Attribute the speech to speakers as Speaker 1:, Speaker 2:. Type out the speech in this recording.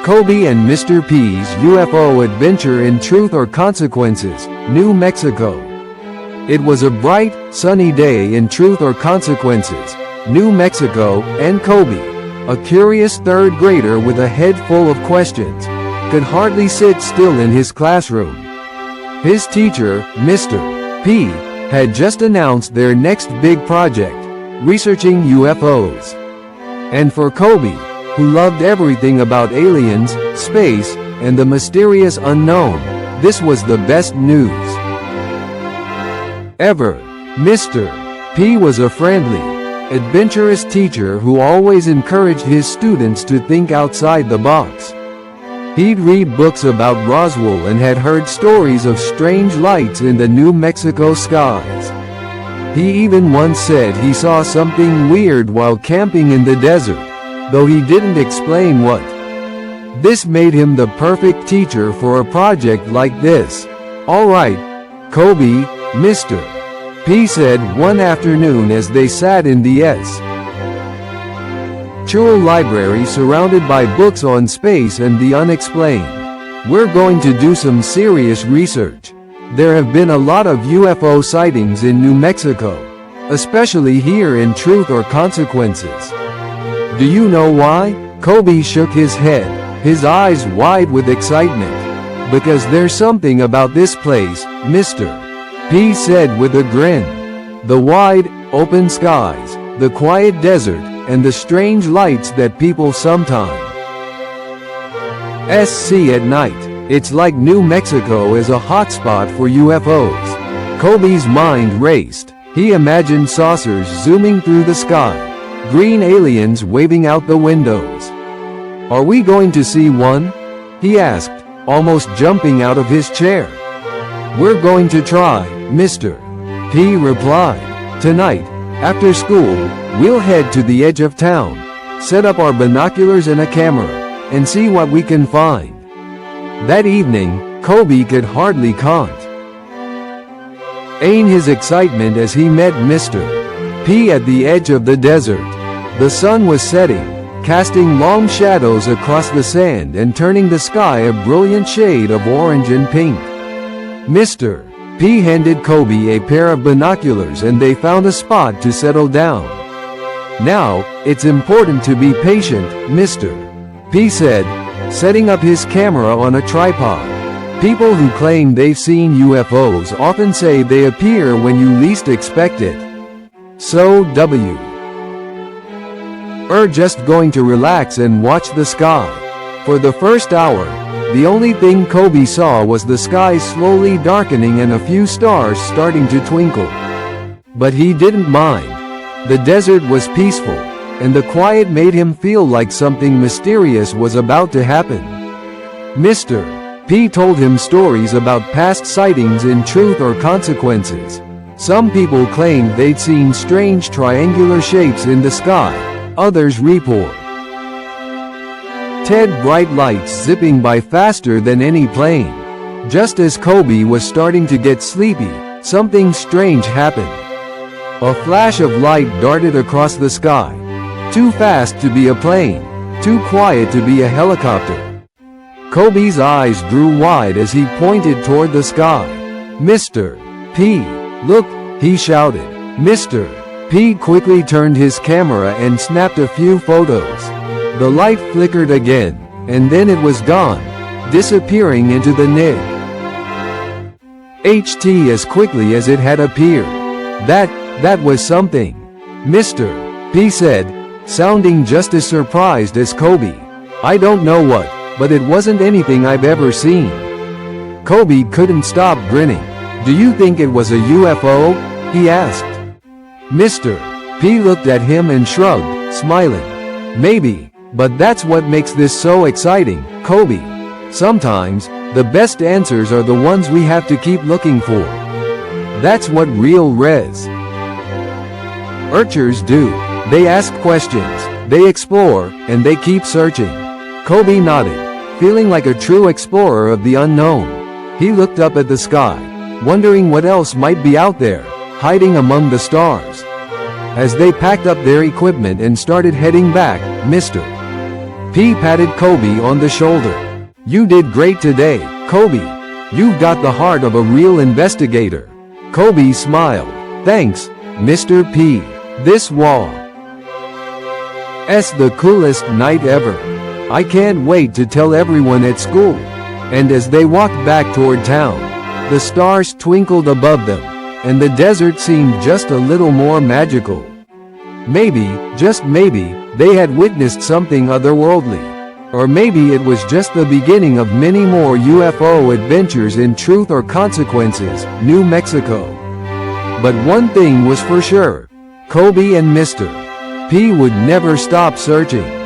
Speaker 1: Kobe and Mr. P's UFO Adventure in Truth or Consequences, New Mexico. It was a bright, sunny day in Truth or Consequences, New Mexico, and Kobe, a curious third grader with a head full of questions, could hardly sit still in his classroom. His teacher, Mr. P, had just announced their next big project, researching UFOs. And for Kobe, who loved everything about aliens, space, and the mysterious unknown, this was the best news ever. Mr. P was a friendly, adventurous teacher who always encouraged his students to think outside the box. He'd read books about Roswell and had heard stories of strange lights in the New Mexico skies. He even once said he saw something weird while camping in the desert, though he didn't explain what. This made him the perfect teacher for a project like this. "All right, Kobe," Mr. P said one afternoon as they sat in the Churl library surrounded by books on space and the unexplained. "We're going to do some serious research. There have been a lot of UFO sightings in New Mexico, especially here in Truth or Consequences. Do you know why?" Kobe shook his head, his eyes wide with excitement. "Because there's something about this place," Mr. P said with a grin. "The wide, open skies, the quiet desert, and the strange lights that people sometimes see at night. It's like New Mexico is a hotspot for UFOs." Kobe's mind raced. He imagined saucers zooming through the sky, green aliens waving out the windows. "Are we going to see one?" he asked, almost jumping out of his chair. "We're going to try," Mr. P replied. "Tonight, after school, we'll head to the edge of town, set up our binoculars and a camera, and see what we can find." That evening, Kobe could hardly contain his excitement as he met Mr. P at the edge of the desert. The sun was setting, casting long shadows across the sand and turning the sky a brilliant shade of orange and pink. Mr. P handed Kobe a pair of binoculars and they found a spot to settle down. "Now, it's important to be patient," Mr. P said, setting up his camera on a tripod. "People who claim they've seen UFOs often say they appear when you least expect it. So we're just going to relax and watch the sky." For the first hour, the only thing Kobe saw was the sky slowly darkening and a few stars starting to twinkle. But he didn't mind. The desert was peaceful, and the quiet made him feel like something mysterious was about to happen. Mr. P told him stories about past sightings in Truth or Consequences. Some people claimed they'd seen strange triangular shapes in the sky, others reported bright lights zipping by faster than any plane. Just as Kobe was starting to get sleepy, something strange happened. A flash of light darted across the sky. Too fast to be a plane, too quiet to be a helicopter. Kobe's eyes grew wide as he pointed toward the sky. "Mr. P, look," he shouted. Mr. P quickly turned his camera and snapped a few photos. The light flickered again, and then it was gone, disappearing into the night as quickly as it had appeared. That was something," Mr. P said, sounding just as surprised as Kobe. "I don't know what, but it wasn't anything I've ever seen." Kobe couldn't stop grinning. "Do you think it was a UFO?" he asked. Mr. P looked at him and shrugged, smiling. "Maybe. But that's what makes this so exciting, Kobe. Sometimes, the best answers are the ones we have to keep looking for. That's what real researchers do. They ask questions, they explore, and they keep searching." Kobe nodded, feeling like a true explorer of the unknown. He looked up at the sky, wondering what else might be out there, hiding among the stars. As they packed up their equipment and started heading back, Mr. P P patted Kobe on the shoulder. You did great today, Kobe. You've got the heart of a real investigator. Kobe smiled. Thanks, Mr. P. This was the coolest night ever. I can't wait to tell everyone at school. And as they walked back toward town, the stars twinkled above them, and the desert seemed just a little more magical. Maybe, just maybe, they had witnessed something otherworldly. Or maybe it was just the beginning of many more UFO adventures in Truth or Consequences, New Mexico. But one thing was for sure. Kobe and Mr. P would never stop searching.